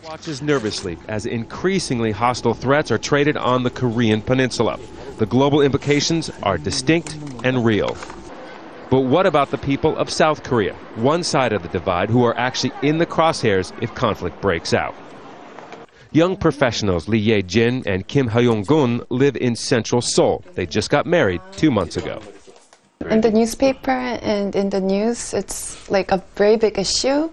Watches nervously as increasingly hostile threats are traded on the Korean peninsula. The global implications are distinct and real. But what about the people of South Korea, one side of the divide, who are actually in the crosshairs if conflict breaks out? Young professionals Lee Ye-jin and Kim Ha-yong-gun live in central Seoul. They just got married 2 months ago. In the newspaper and in the news, it's like a very big issue.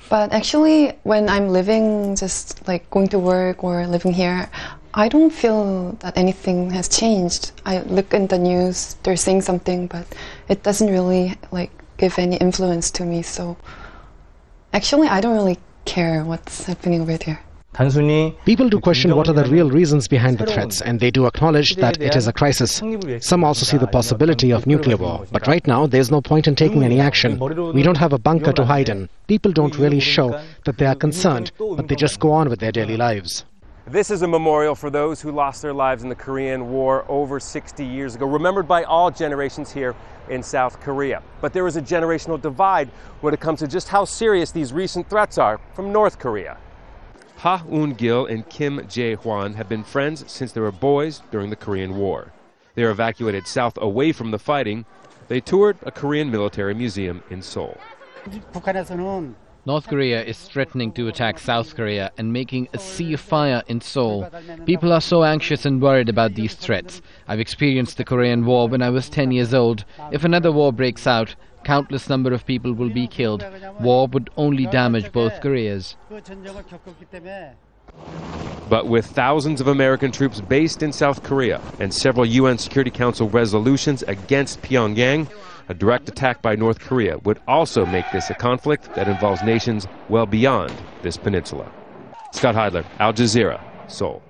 But actually, when I'm living, just like going to work or living here, I don't feel that anything has changed. I look in the news, they're saying something, but it doesn't really like give any influence to me. So actually, I don't really care what's happening over there. People do question what are the real reasons behind the threats, and they do acknowledge that it is a crisis. Some also see the possibility of nuclear war, but right now there's no point in taking any action. We don't have a bunker to hide in. People don't really show that they are concerned, but they just go on with their daily lives. This is a memorial for those who lost their lives in the Korean War over 60 years ago, remembered by all generations here in South Korea. But there is a generational divide when it comes to just how serious these recent threats are from North Korea. Ha Eun-gil and Kim Jae-hwan have been friends since they were boys during the Korean War. They were evacuated south away from the fighting. They toured a Korean military museum in Seoul. North Korea is threatening to attack South Korea and making a sea of fire in Seoul. People are so anxious and worried about these threats. I've experienced the Korean War when I was 10 years old. If another war breaks out, countless number of people will be killed. War would only damage both Koreas. But with thousands of American troops based in South Korea and several UN Security Council resolutions against Pyongyang, a direct attack by North Korea would also make this a conflict that involves nations well beyond this peninsula. Scott Heidler, Al Jazeera, Seoul.